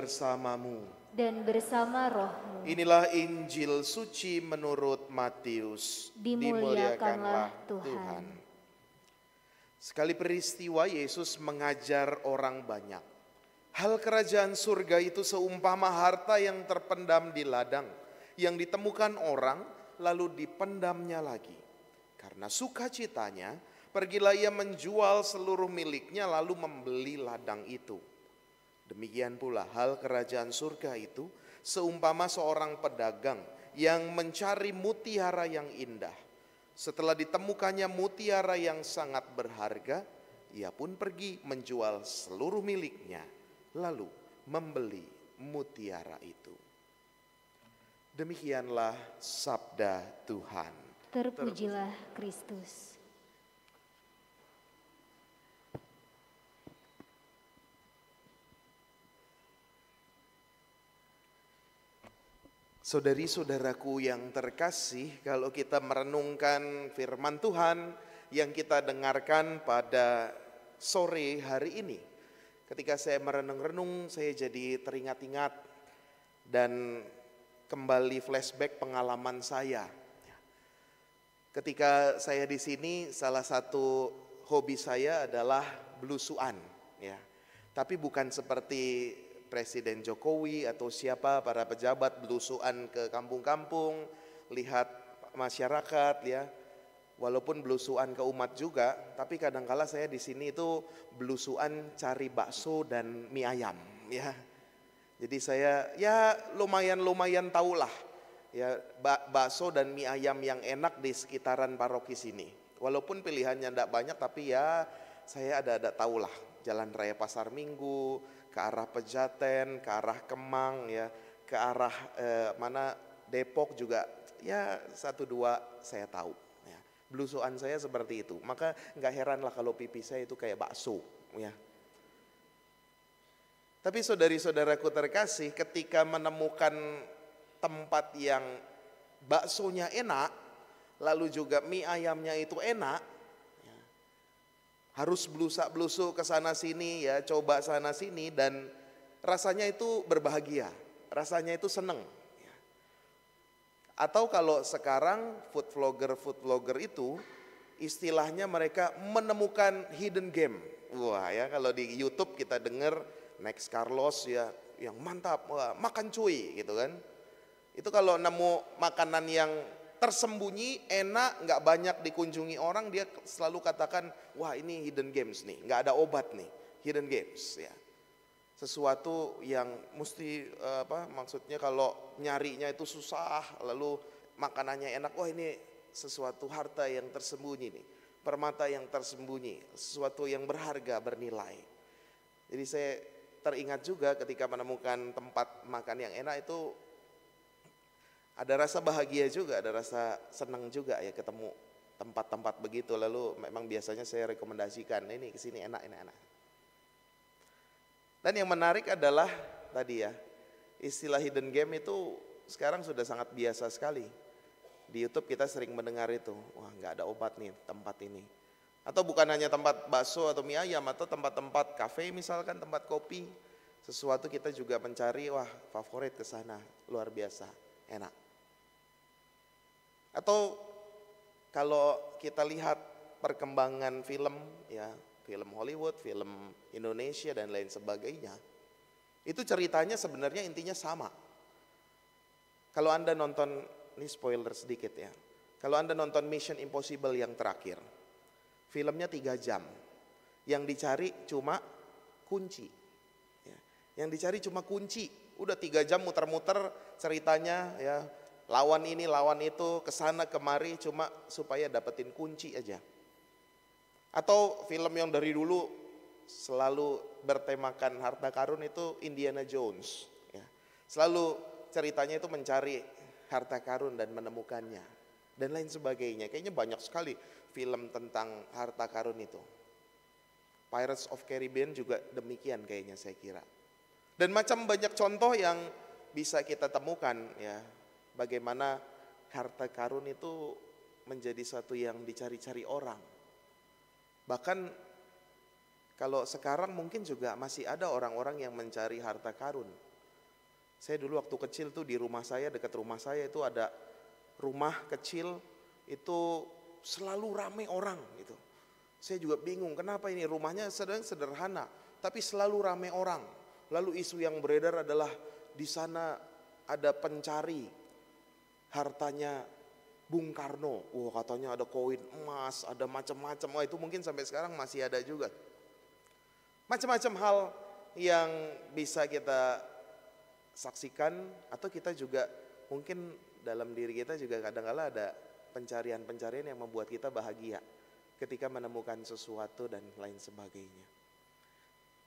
bersamamu. dan bersama rohmu. Inilah Injil suci menurut Matius. Dimuliakanlah Tuhan. Sekali peristiwa Yesus mengajar orang banyak. Hal kerajaan surga itu seumpama harta yang terpendam di ladang, yang ditemukan orang lalu dipendamnya lagi. Karena sukacitanya, pergilah ia menjual seluruh miliknya lalu membeli ladang itu. Demikian pula hal kerajaan surga itu seumpama seorang pedagang yang mencari mutiara yang indah. Setelah ditemukannya mutiara yang sangat berharga, ia pun pergi menjual seluruh miliknya lalu membeli mutiara itu. Demikianlah sabda Tuhan. Terpujilah Kristus. Saudari-saudaraku yang terkasih, kalau kita merenungkan firman Tuhan yang kita dengarkan pada sore hari ini, ketika saya merenung-renung, saya jadi teringat-ingat dan kembali flashback pengalaman saya. Ketika saya di sini, salah satu hobi saya adalah belusuan, ya. Tapi bukan seperti Presiden Jokowi atau siapa para pejabat belusuan ke kampung-kampung, lihat masyarakat, ya. Walaupun belusuan ke umat juga, tapi kadangkala saya di sini itu belusuan cari bakso dan mie ayam, ya. Jadi saya ya lumayan tahulah ya bakso dan mie ayam yang enak di sekitaran paroki sini. Walaupun pilihannya tidak banyak, tapi ya saya ada tahulah Jalan Raya Pasar Minggu, ke arah Pejaten, ke arah Kemang, ya, ke arah mana Depok juga, ya 1-2 saya tahu. Ya. Belusuan saya seperti itu, maka nggak heran lah kalau pipi saya itu kayak bakso, ya. Tapi saudari-saudaraku terkasih, ketika menemukan tempat yang baksonya enak, lalu juga mie ayamnya itu enak, ya, harus belusak-belusuk ke sana sini, ya, coba sana sini, dan rasanya itu berbahagia, rasanya itu seneng. Ya. Atau kalau sekarang food vlogger itu istilahnya mereka menemukan hidden game. Wah, ya, kalau di YouTube kita dengar Next Carlos, ya, yang mantap, wah, makan cuy gitu kan. Itu kalau nemu makanan yang tersembunyi, enak, nggak banyak dikunjungi orang, dia selalu katakan, wah ini hidden games nih, nggak ada obat nih, hidden games, ya. Sesuatu yang mesti maksudnya kalau nyarinya itu susah, lalu makanannya enak, wah ini sesuatu harta yang tersembunyi nih, permata yang tersembunyi, sesuatu yang berharga, bernilai. Jadi saya teringat juga ketika menemukan tempat makan yang enak itu ada rasa bahagia juga, ada rasa senang juga ya ketemu tempat-tempat begitu. Lalu memang biasanya saya rekomendasikan, ini kesini enak. Dan yang menarik adalah tadi ya, istilah hidden game itu sekarang sudah sangat biasa sekali. Di YouTube kita sering mendengar itu, wah nggak ada obat nih tempat ini. Atau bukan hanya tempat bakso atau mie ayam, atau tempat-tempat kafe misalkan, tempat kopi. Sesuatu kita juga mencari, wah favorit ke sana, luar biasa, enak. Atau kalau kita lihat perkembangan film, ya, film Hollywood, film Indonesia dan lain sebagainya, itu ceritanya sebenarnya intinya sama. Kalau Anda nonton, ini spoiler sedikit ya, kalau Anda nonton Mission Impossible yang terakhir, filmnya 3 jam, yang dicari cuma kunci, ya. Yang dicari cuma kunci, udah 3 jam muter-muter ceritanya, ya, lawan ini lawan itu, kesana kemari, cuma supaya dapetin kunci aja. Atau film yang dari dulu selalu bertemakan harta karun itu Indiana Jones, ya. Selalu ceritanya itu mencari harta karun dan menemukannya dan lain sebagainya. Kayaknya banyak sekali film tentang harta karun itu. Pirates of Caribbean juga demikian kayaknya saya kira. Dan macam banyak contoh yang bisa kita temukan, ya, bagaimana harta karun itu menjadi satu yang dicari-cari orang. Bahkan kalau sekarang mungkin juga masih ada orang-orang yang mencari harta karun. Saya dulu waktu kecil tuh di rumah saya, dekat rumah saya itu ada rumah kecil itu selalu ramai orang gitu. Saya juga bingung kenapa ini rumahnya sederhana tapi selalu ramai orang. Lalu isu yang beredar adalah di sana ada pencari hartanya Bung Karno. Wah, katanya ada koin emas, ada macam-macam. Wah, itu mungkin sampai sekarang masih ada juga. Macam-macam hal yang bisa kita saksikan atau kita juga mungkin dalam diri kita juga kadang-kala ada pencarian-pencarian yang membuat kita bahagia ketika menemukan sesuatu dan lain sebagainya.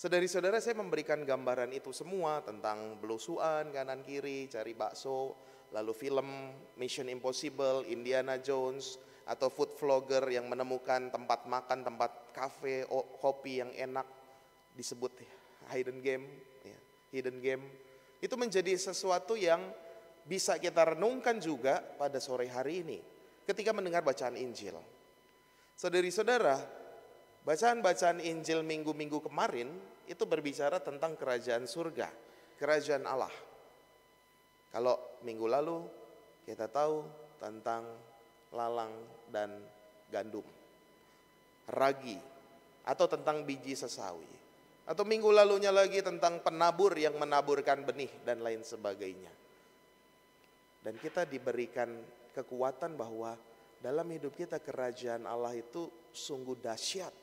Saudari-saudara, saya memberikan gambaran itu semua tentang belusuan kanan kiri, cari bakso, lalu film Mission Impossible, Indiana Jones, atau food vlogger yang menemukan tempat makan, tempat kafe, kopi yang enak, disebut hidden game, hidden game. Itu menjadi sesuatu yang bisa kita renungkan juga pada sore hari ini ketika mendengar bacaan Injil. Saudari-saudara, bacaan-bacaan Injil minggu-minggu kemarin itu berbicara tentang kerajaan surga, kerajaan Allah. Kalau minggu lalu kita tahu tentang lalang dan gandum, ragi, atau tentang biji sesawi. Atau minggu lalunya lagi tentang penabur yang menaburkan benih dan lain sebagainya. Dan kita diberikan kekuatan bahwa dalam hidup kita kerajaan Allah itu sungguh dahsyat,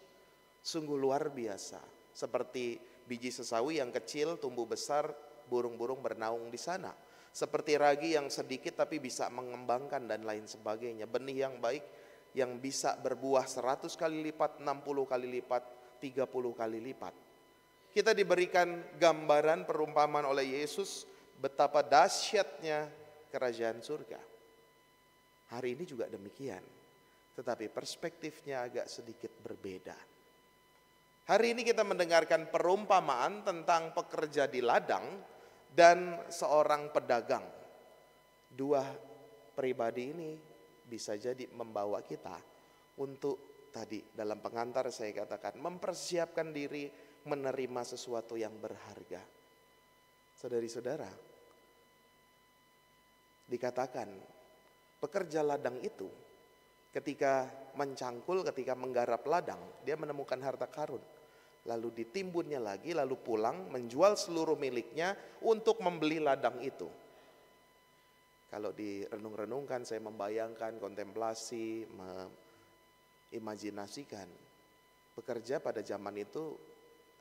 sungguh luar biasa. Seperti biji sesawi yang kecil tumbuh besar, burung-burung bernaung di sana. Seperti ragi yang sedikit tapi bisa mengembangkan dan lain sebagainya. Benih yang baik yang bisa berbuah 100 kali lipat, 60 kali lipat, 30 kali lipat. Kita diberikan gambaran perumpamaan oleh Yesus betapa dahsyatnya kerajaan surga. Hari ini juga demikian, tetapi perspektifnya agak sedikit berbeda. Hari ini kita mendengarkan perumpamaan tentang pekerja di ladang dan seorang pedagang. Dua pribadi ini bisa jadi membawa kita untuk tadi dalam pengantar saya katakan mempersiapkan diri menerima sesuatu yang berharga. Saudari-saudara, dikatakan pekerja ladang itu ketika mencangkul, ketika menggarap ladang, dia menemukan harta karun. Lalu ditimbunnya lagi, lalu pulang menjual seluruh miliknya untuk membeli ladang itu. Kalau direnung-renungkan, saya membayangkan, kontemplasi, imajinasikan. Pekerja pada zaman itu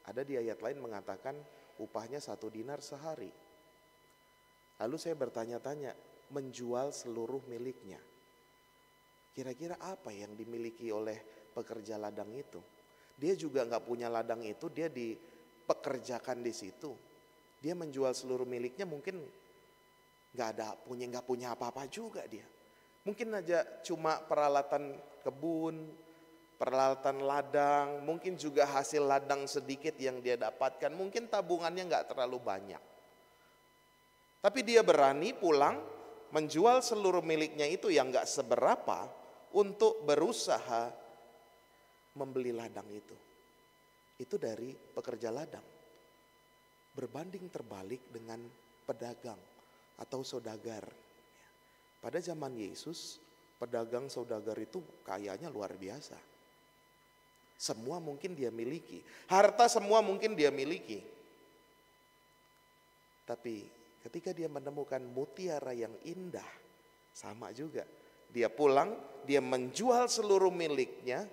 ada di ayat lain mengatakan upahnya 1 dinar sehari. Lalu saya bertanya-tanya, menjual seluruh miliknya. Kira-kira apa yang dimiliki oleh pekerja ladang itu? Dia juga nggak punya ladang itu, dia dipekerjakan di situ. Dia menjual seluruh miliknya, mungkin nggak punya apa-apa juga dia. Mungkin aja cuma peralatan kebun, peralatan ladang, mungkin juga hasil ladang sedikit yang dia dapatkan. Mungkin tabungannya nggak terlalu banyak. Tapi dia berani pulang menjual seluruh miliknya itu yang nggak seberapa untuk berusaha membeli ladang itu. Itu dari pekerja ladang. Berbanding terbalik dengan pedagang atau saudagar. Pada zaman Yesus, pedagang saudagar itu kayanya luar biasa. Semua mungkin dia miliki. Harta semua mungkin dia miliki. Tapi ketika dia menemukan mutiara yang indah, sama juga. Dia pulang, dia menjual seluruh miliknya,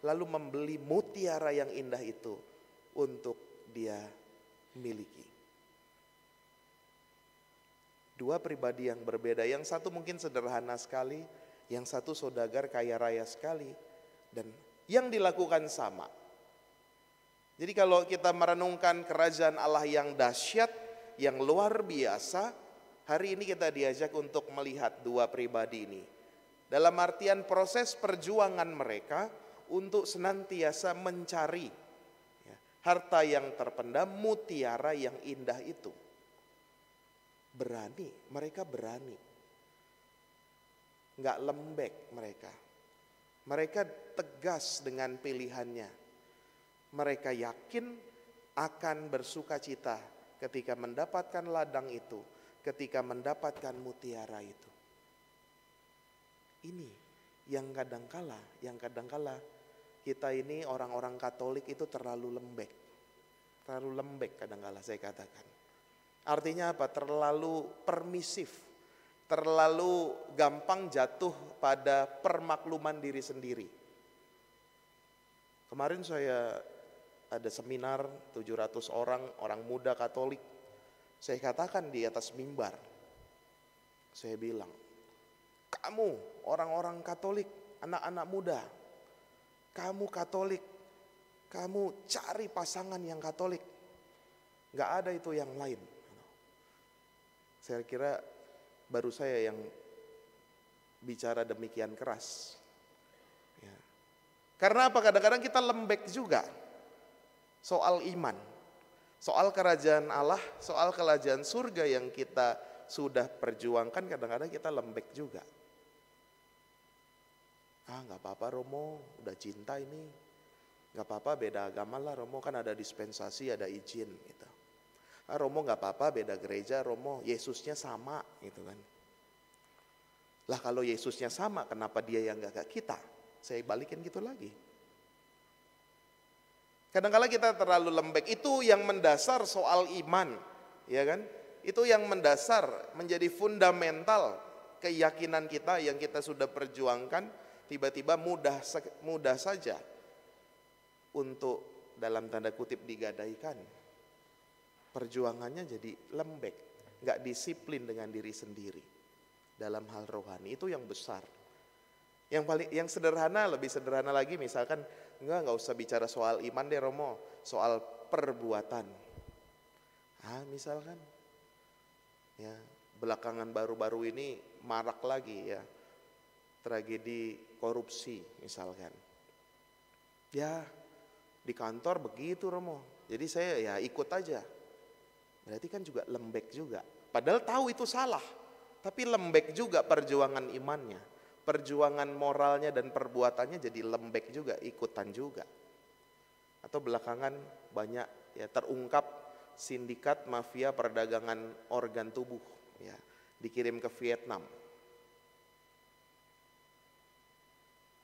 lalu membeli mutiara yang indah itu untuk dia miliki. Dua pribadi yang berbeda, yang satu mungkin sederhana sekali, yang satu saudagar kaya raya sekali, dan yang dilakukan sama. Jadi kalau kita merenungkan kerajaan Allah yang dahsyat, yang luar biasa, hari ini kita diajak untuk melihat dua pribadi ini. Dalam artian proses perjuangan mereka untuk senantiasa mencari harta yang terpendam, mutiara yang indah itu. Berani, mereka berani. Enggak lembek mereka. Mereka tegas dengan pilihannya. Mereka yakin akan bersuka cita ketika mendapatkan ladang itu, ketika mendapatkan mutiara itu. Ini yang kadangkala kita ini orang-orang Katolik itu terlalu lembek. Terlalu lembek kadangkala saya katakan. Artinya apa? Terlalu permisif. Terlalu gampang jatuh pada permakluman diri sendiri. Kemarin saya ada seminar 700 orang muda Katolik. Saya katakan di atas mimbar. Saya bilang, kamu orang-orang Katolik, anak-anak muda, kamu Katolik, kamu cari pasangan yang Katolik. Gak ada itu yang lain. Saya kira baru saya yang bicara demikian keras. Ya. Karena apa? Kadang-kadang kita lembek juga soal iman, soal kerajaan Allah, soal kerajaan surga yang kita sudah perjuangkan, kadang-kadang kita lembek juga. Gak apa-apa Romo, udah cinta ini. Gak apa-apa beda agama lah Romo, kan ada dispensasi, ada izin gitu. Romo gak apa-apa beda gereja, Romo Yesusnya sama gitu kan. Lah kalau Yesusnya sama, kenapa dia yang gak kita? Saya balikin gitu lagi. Kadang-kala kita terlalu lembek, itu yang mendasar soal iman, ya kan? Itu yang mendasar menjadi fundamental keyakinan kita yang kita sudah perjuangkan, tiba-tiba mudah saja untuk dalam tanda kutip digadaikan. Perjuangannya jadi lembek, gak disiplin dengan diri sendiri dalam hal rohani. Itu yang besar. Yang sederhana, lebih sederhana lagi, misalkan enggak usah bicara soal iman deh Romo, soal perbuatan. Misalkan ya, belakangan baru-baru ini marak lagi ya tragedi korupsi misalkan. Ya di kantor begitu Romo, jadi saya ya ikut aja. Berarti kan juga lembek juga. Padahal tahu itu salah, tapi lembek juga perjuangan imannya. Perjuangan moralnya dan perbuatannya jadi lembek juga, ikutan juga. Atau belakangan banyak ya terungkap sindikat mafia perdagangan organ tubuh ya, dikirim ke Vietnam.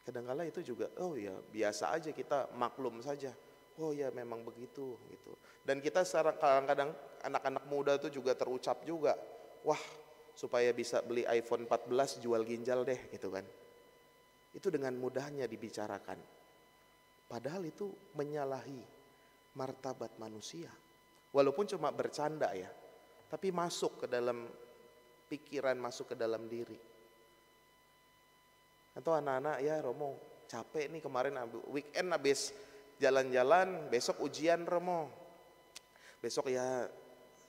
Kadang-kala itu juga, oh ya biasa aja, kita maklum saja. Oh ya memang begitu gitu. Dan kita sekarang kadang-kadang anak-anak muda itu juga terucap juga, wah supaya bisa beli iPhone 14 jual ginjal deh gitu kan. Itu dengan mudahnya dibicarakan. Padahal itu menyalahi martabat manusia. Walaupun cuma bercanda ya, tapi masuk ke dalam pikiran, masuk ke dalam diri. Atau anak-anak ya Romo capek nih kemarin weekend habis jalan-jalan, besok ujian Romo. Besok ya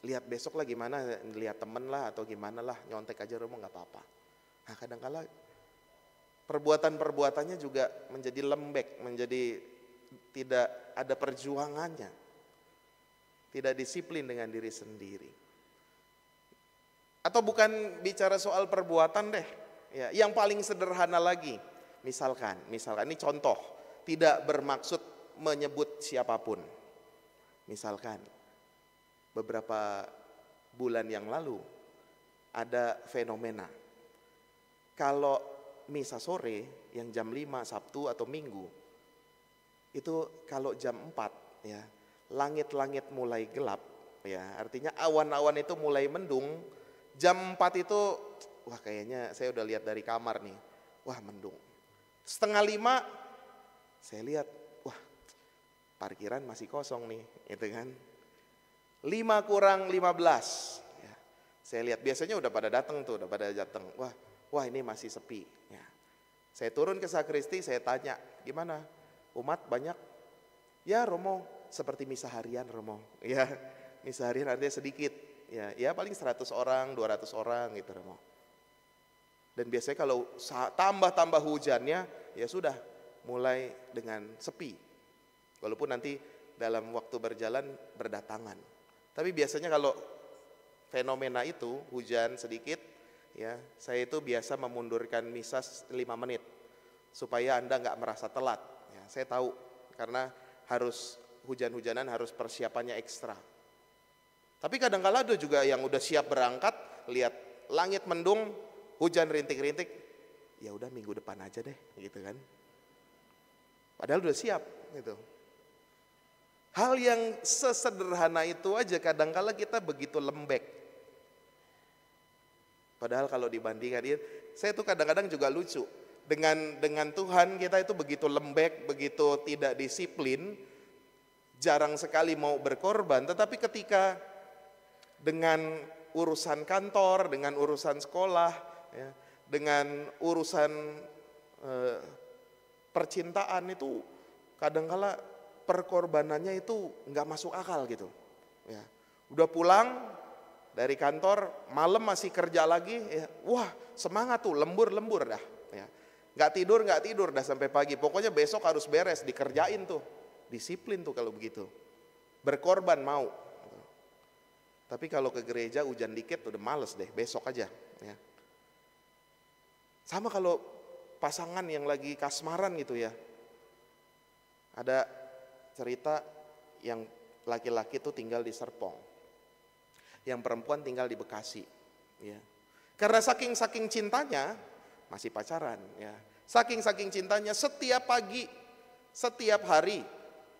lihat besok lah gimana, lihat temen lah atau gimana lah, nyontek aja Romo gak apa-apa. Nah kadang-kala perbuatan-perbuatannya juga menjadi lembek, menjadi tidak ada perjuangannya. Tidak disiplin dengan diri sendiri. Atau bukan bicara soal perbuatan deh. Ya, yang paling sederhana lagi, misalkan ini contoh, tidak bermaksud menyebut siapapun. Misalkan beberapa bulan yang lalu ada fenomena. Kalau misa sore yang jam 5 Sabtu atau Minggu, itu kalau jam 4 ya, langit-langit mulai gelap ya, artinya awan-awan itu mulai mendung. Jam 4 itu wah kayaknya saya udah lihat dari kamar nih, wah mendung. 4:30 saya lihat, wah parkiran masih kosong nih, gitu kan. 5:15 ya, saya lihat biasanya udah pada datang tuh, wah ini masih sepi ya. Saya turun ke sakristi, saya tanya, gimana umat banyak? Ya Romo, seperti misa harian Romo ya, misa harian artinya sedikit ya paling 100 orang 200 orang gitu Romo. Dan biasanya kalau tambah hujannya ya sudah mulai dengan sepi. Walaupun nanti dalam waktu berjalan berdatangan. Tapi biasanya kalau fenomena itu hujan sedikit ya, saya itu biasa memundurkan misa 5 menit supaya Anda nggak merasa telat. Ya, saya tahu karena harus hujan-hujanan harus persiapannya ekstra. Tapi kadang-kala ada juga yang udah siap berangkat, lihat langit mendung, hujan rintik-rintik, ya udah minggu depan aja deh, gitu kan. Padahal udah siap, gitu. Hal yang sesederhana itu aja kadang-kala kita begitu lembek. Padahal kalau dibandingkan, saya tuh kadang-kadang juga lucu. Dengan Tuhan kita itu begitu lembek, begitu tidak disiplin, jarang sekali mau berkorban. Tetapi ketika dengan urusan kantor, dengan urusan sekolah, ya, dengan urusan percintaan itu kadang-kala perkorbanannya itu nggak masuk akal gitu. Ya, udah pulang dari kantor, malam masih kerja lagi, ya, wah semangat tuh, lembur dah. Ya. Nggak tidur dah sampai pagi. Pokoknya besok harus beres, dikerjain tuh, disiplin tuh kalau begitu. Berkorban mau. Tapi kalau ke gereja hujan dikit udah males deh, besok aja. Ya. Sama kalau pasangan yang lagi kasmaran gitu ya. Ada cerita yang laki-laki tuh tinggal di Serpong, yang perempuan tinggal di Bekasi. Ya. Karena saking cintanya, masih pacaran. Ya. Saking cintanya, setiap pagi, setiap hari,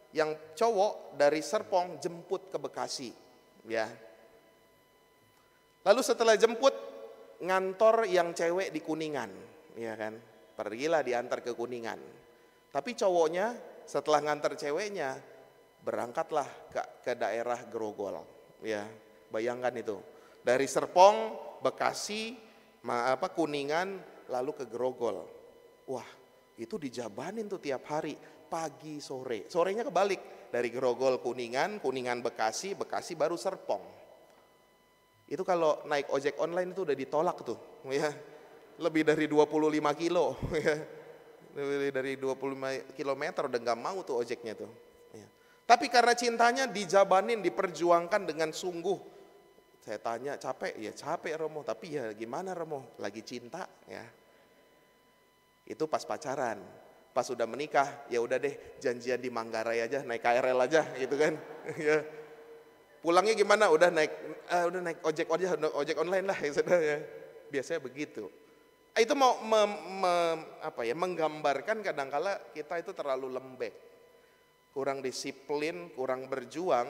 yang cowok dari Serpong jemput ke Bekasi. Ya. Lalu setelah jemput, ngantor yang cewek di Kuningan, ya kan? Pergilah diantar ke Kuningan. Tapi cowoknya setelah ngantar ceweknya, berangkatlah ke daerah Grogol, ya. Bayangkan itu. Dari Serpong, Bekasi, Kuningan, lalu ke Grogol. Wah, itu dijabanin tuh tiap hari, pagi sore. Sorenya kebalik, dari Grogol Kuningan, Kuningan Bekasi, Bekasi baru Serpong. Itu kalau naik ojek online itu udah ditolak tuh, ya. Lebih dari 25 kilo, ya. Lebih dari 25 kilometer udah gak mau tuh ojeknya tuh. Ya. Tapi karena cintanya dijabanin, diperjuangkan dengan sungguh. Saya tanya, capek? Ya capek Romo, tapi ya gimana Romo? Lagi cinta, ya. Itu pas pacaran. Pas udah menikah, ya udah deh janjian di Manggarai aja, naik KRL aja gitu kan. Ya. Pulangnya gimana? Udah naik ojek online lah ya. Biasanya begitu. Itu mau menggambarkan kadangkala kita itu terlalu lembek. Kurang disiplin, kurang berjuang,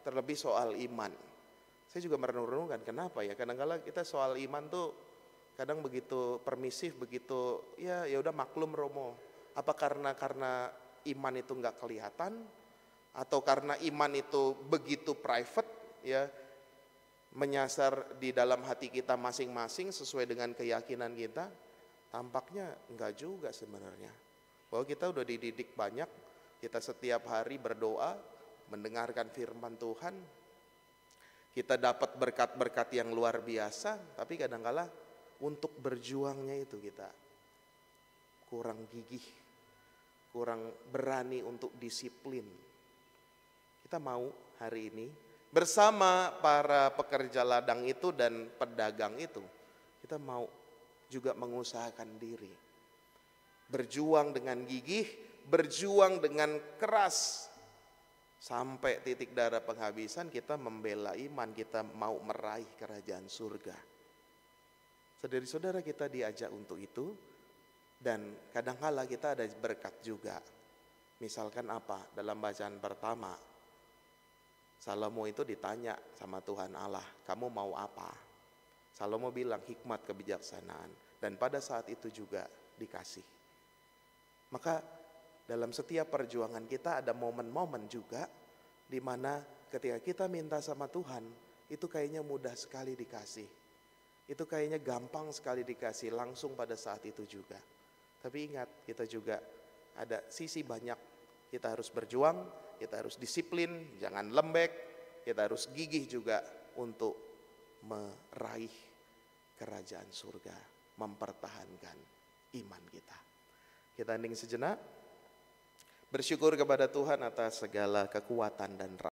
terlebih soal iman. Saya juga merenung-renungkan kenapa ya? Kadangkala kita soal iman tuh kadang begitu permisif, begitu ya udah maklum Romo. Apa karena iman itu nggak kelihatan? Atau karena iman itu begitu private, ya, menyasar di dalam hati kita masing-masing sesuai dengan keyakinan kita? Tampaknya enggak juga sebenarnya. Bahwa kita udah dididik banyak, kita setiap hari berdoa, mendengarkan firman Tuhan, kita dapat berkat-berkat yang luar biasa, tapi kadangkala untuk berjuangnya itu kita kurang gigih, kurang berani untuk disiplin. Kita mau hari ini bersama para pekerja ladang itu dan pedagang itu, kita mau juga mengusahakan diri. Berjuang dengan gigih, berjuang dengan keras. Sampai titik darah penghabisan kita membela iman, kita mau meraih kerajaan surga. Saudara-saudara kita diajak untuk itu. Dan kadang-kala kita ada berkat juga. Misalkan apa? Dalam bacaan pertama, Salomo itu ditanya sama Tuhan Allah, kamu mau apa? Salomo bilang hikmat kebijaksanaan. Dan pada saat itu juga dikasih. Maka dalam setiap perjuangan kita ada momen-momen juga di mana ketika kita minta sama Tuhan, itu kayaknya mudah sekali dikasih. Itu kayaknya gampang sekali dikasih langsung pada saat itu juga. Tapi ingat, kita juga ada sisi banyak. Kita harus berjuang, kita harus disiplin, jangan lembek, kita harus gigih juga untuk meraih kerajaan surga, mempertahankan iman kita. Kita hening sejenak, bersyukur kepada Tuhan atas segala kekuatan dan rahmat.